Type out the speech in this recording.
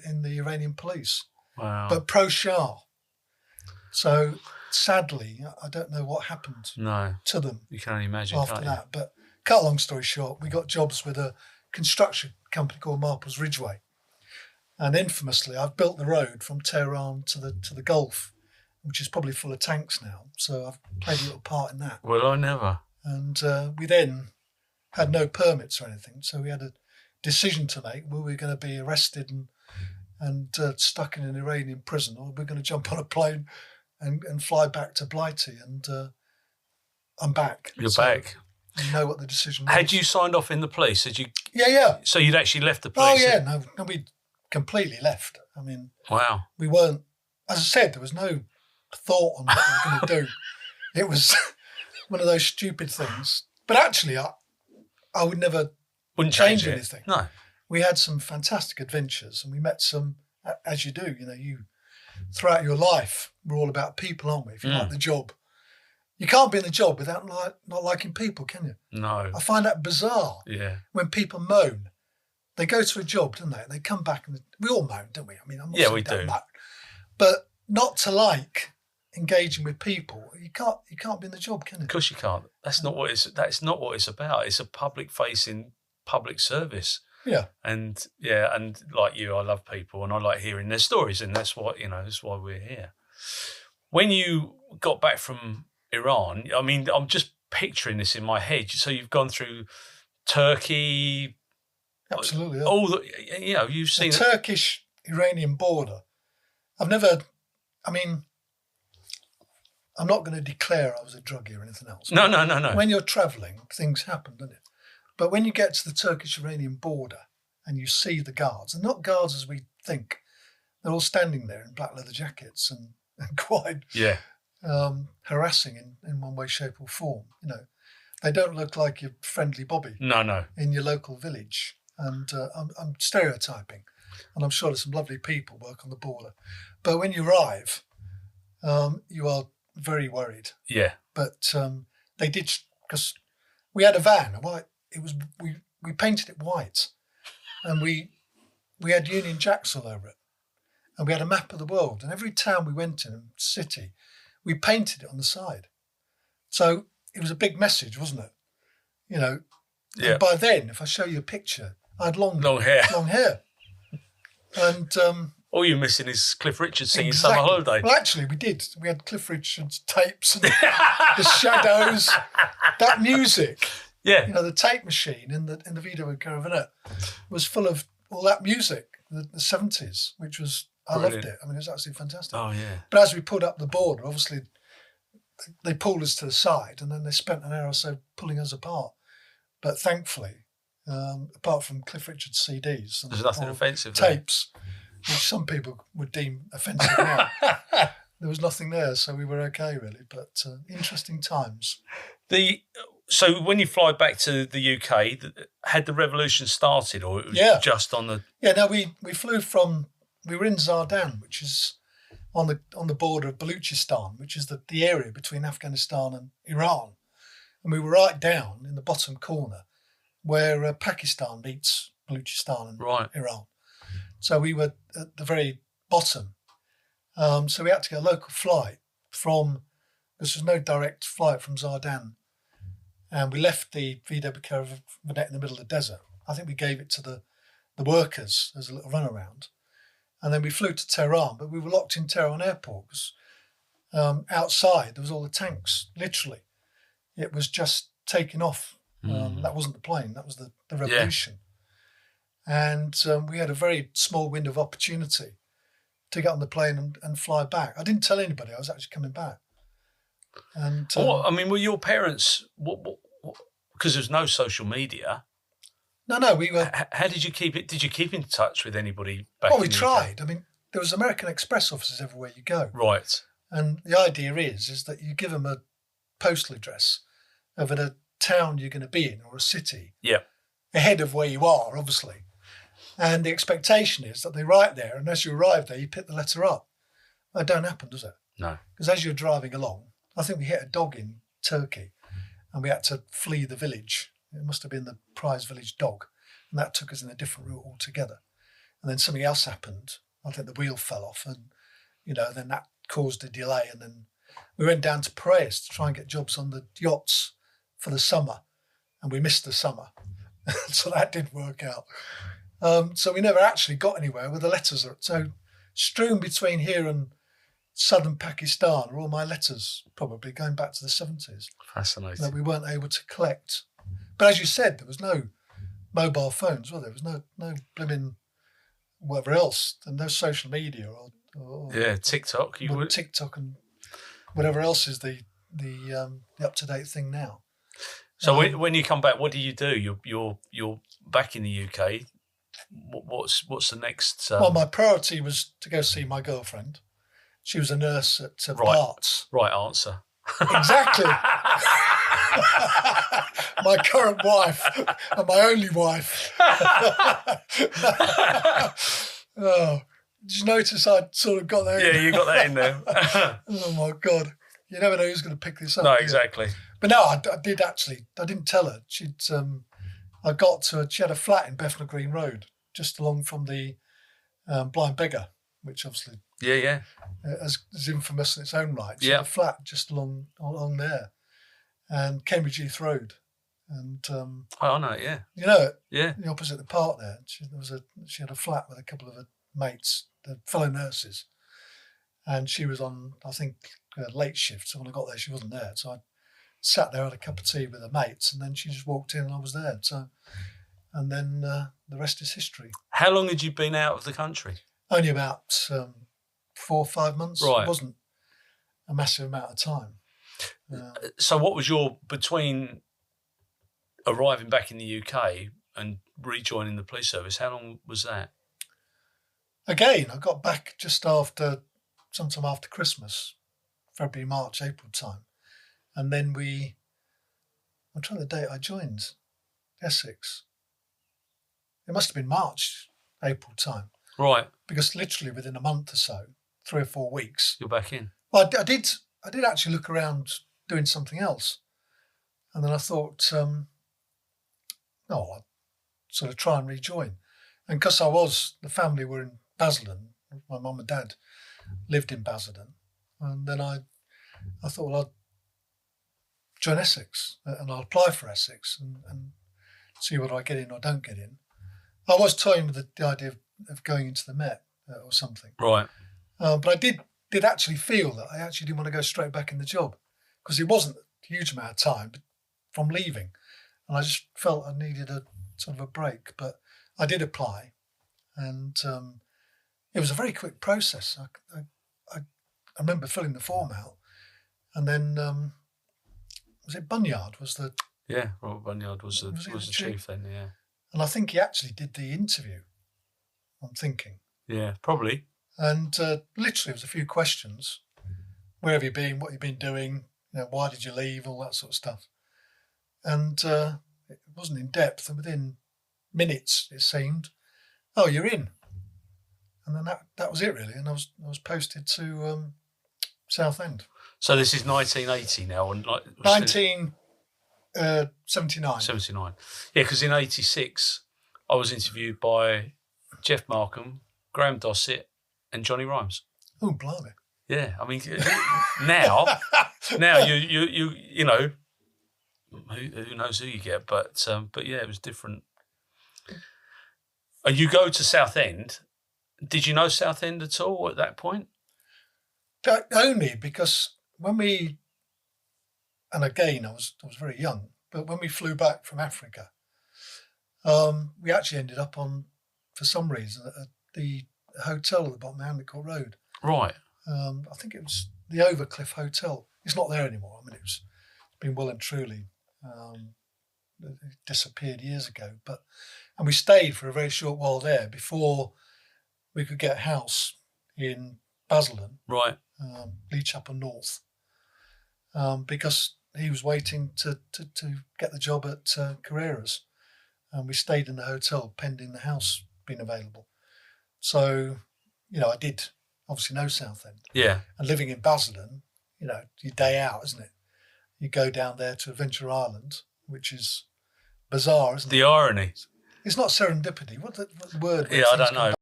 in the Iranian police, Wow. but pro-Shah. So sadly, I don't know what happened to them. You can only imagine after that. But cut a long story short, we got jobs with a construction company called Marples Ridgeway, and infamously, I've built the road from Tehran to the Gulf, which is probably full of tanks now. So I've played a little part in that. Well, I never. And we then had no permits or anything, so we had a decision to make: were we going to be arrested and stuck in an Iranian prison, or we're going to jump on a plane and fly back to Blighty? And I'm back. You're back. You know what the decision was. Had you signed off in the police? Had you? Yeah. So you'd actually left the police? Oh, yeah. No, we completely left. I mean, wow. We weren't, as I said, there was no thought on what we were going to do. It was one of those stupid things. But actually, I would never change anything. No. We had some fantastic adventures, and we met some, as you do, you throughout your life, we're all about people, aren't we? If you like the job. You can't be in the job without not liking people, can you? No. I find that bizarre. Yeah. When people moan, they go to a job, don't they? And they come back and we all moan, don't we? I mean, I'm not saying we do. Moan, but not to like engaging with people, you can't be in the job, can you? Of course you can't. That's not what it's about. It's a public-facing public service. Yeah. And like you, I love people and I like hearing their stories, and that's what that's why we're here. When you got back from Iran, I mean, I'm just picturing this in my head. So you've gone through Turkey. Absolutely. Yeah. All the, you've seen the Turkish-Iranian border. I'm not going to declare I was a druggie or anything else. No. When you're travelling, things happen, don't it? But when you get to the Turkish-Iranian border and you see the guards, and not guards as we think, they're all standing there in black leather jackets and quite harassing in one way, shape or form. They don't look like your friendly Bobby. No. In your local village. And I'm stereotyping, and I'm sure there's some lovely people work on the border. But when you arrive, you are very worried. Yeah. But they did, because we had a van, a white. It was we painted it white, and we had Union Jacks all over it, and we had a map of the world. And every town we went in, city, we painted it on the side. So it was a big message, wasn't it? Yeah. And by then, if I show you a picture, I had long hair. And all you're missing is Cliff Richard singing Summer Holiday. Well, actually, we did. We had Cliff Richard's tapes and the shadows, that music. Yeah. The tape machine in the video with Caravanette was full of all that music, the 70s, which was, I loved it. I mean, it was absolutely fantastic. Oh, yeah. But as we pulled up the border, obviously, they pulled us to the side, and then they spent an hour or so pulling us apart. But thankfully, apart from Cliff Richard's CDs, there's nothing offensive tapes, which some people would deem offensive now, there was nothing there, so we were okay, really. But interesting times. So when you fly back to the UK, had the revolution started, or it was just on the? Yeah, no, we flew from. We were in Zardan, which is on the border of Baluchistan, which is the area between Afghanistan and Iran, and we were right down in the bottom corner where Pakistan meets Baluchistan and Iran. So we were at the very bottom. So we had to get a local flight because there's no direct flight from Zardan. And we left the Vida Caravanette in the middle of the desert. I think we gave it to the workers as a little runaround. And then we flew to Tehran, but we were locked in Tehran airport because outside there was all the tanks, literally. It was just taking off. That wasn't the plane, that was the revolution. Yeah. And we had a very small window of opportunity to get on the plane and fly back. I didn't tell anybody I was actually coming back. And were your parents, because there's no social media? No, we were. How did you keep it? Did you keep in touch with anybody back? Well, we tried. I mean, there was American Express offices everywhere you go. Right. And the idea is that you give them a postal address of a town you're going to be in or a city. Yeah. Ahead of where you are, obviously. And the expectation is that they write there, and as you arrive there, you pick the letter up. That don't happen, does it? No. Because as you're driving along, I think we hit a dog in Turkey, and we had to flee the village. It must have been the prize village dog, and that took us in a different route altogether. and then something else happened. I think the wheel fell off, and then that caused a delay. And then we went down to Piraeus to try and get jobs on the yachts for the summer, and we missed the summer, so that didn't work out. So we never actually got anywhere with the letters. So strewn between here and southern Pakistan are all my letters, probably going back to the 70s. Fascinating. That we weren't able to collect. But as you said, there was no mobile phones, well, there was no blimmin' whatever else, and no social media or TikTok. TikTok and whatever else is the up-to-date thing now. So when you come back, what do? You're back in the UK. What's the next? Well, my priority was to go see my girlfriend. She was a nurse at Barts. Right answer. Exactly. My current wife and my only wife. Oh, did you notice I sort of got that in? Yeah, you got that in there. Oh my God. You never know who's going to pick this up. No, exactly. But no, I did actually. I didn't tell her. She had a flat in Bethnal Green Road, just along from the Blind Beggar, which obviously is infamous in its own right. She had a flat just along there, and Cambridge Heath Road, and I know it. Yeah, you know it. Yeah, the opposite the park there. She had a flat with a couple of her mates, the fellow nurses, and she was on, I think, late shift. So when I got there, she wasn't there. So I sat there, had a cup of tea with her mates, and then she just walked in and I was there. So, and then the rest is history. How long had you been out of the country? Only about 4 or 5 months. Right. It wasn't a massive amount of time. So what was between arriving back in the UK and rejoining the police service, how long was that? Again, I got back just sometime after Christmas, February, March, April time. And then I'm trying to date I joined Essex. It must have been March, April time. Right. Because literally within a month or so, 3 or 4 weeks. You're back in. Well, I did actually look around doing something else. And then I thought, I'd sort of try and rejoin. And because the family were in Basildon, my mum and dad lived in Basildon. And then I thought, well, I'd join Essex and I'll apply for Essex and see whether I get in or don't get in. I was toying with the idea of going into the Met or something. Right. But I did actually feel that I actually didn't want to go straight back in the job because it wasn't a huge amount of time from leaving. And I just felt I needed a sort of a break. But I did apply and it was a very quick process. I remember filling the form out and then was it Bunyard was the... Yeah, Robert Bunyard was the chief then, yeah. And I think he actually did the interview, I'm thinking. Yeah, probably. And literally it was a few questions. Where have you been? What have you been doing? Why did you leave? All that sort of stuff. And it wasn't in depth. And within minutes, it seemed, oh, you're in. And then that was it, really. And I was posted to Southend. So this is 1980 now, and 1979. 79. Yeah, because in 86, I was interviewed by Jeff Markham, Graham Dossett, and Johnny Rhimes. Oh, blimey! Yeah, I mean, now you know, who knows who you get, but yeah, it was different. And you go to Southend. Did you know Southend at all at that point? Only because when and again, I was very young, but when we flew back from Africa, we actually ended up for some reason, at the hotel at the bottom of Hancock Road. Right. I think it was the Overcliff Hotel. It's not there anymore. I mean, it's been well and truly it disappeared years ago. And we stayed for a very short while there before we could get a house in Basildon, right, Lee Chapel North, because he was waiting to get the job at Carreras, and we stayed in the hotel pending the house being available. So, I did obviously know Southend. Yeah. And living in Basildon, your day out, isn't it? You go down there to Adventure Island, which is bizarre, isn't it? The irony. It's not serendipity. What the word? Yeah, I don't know.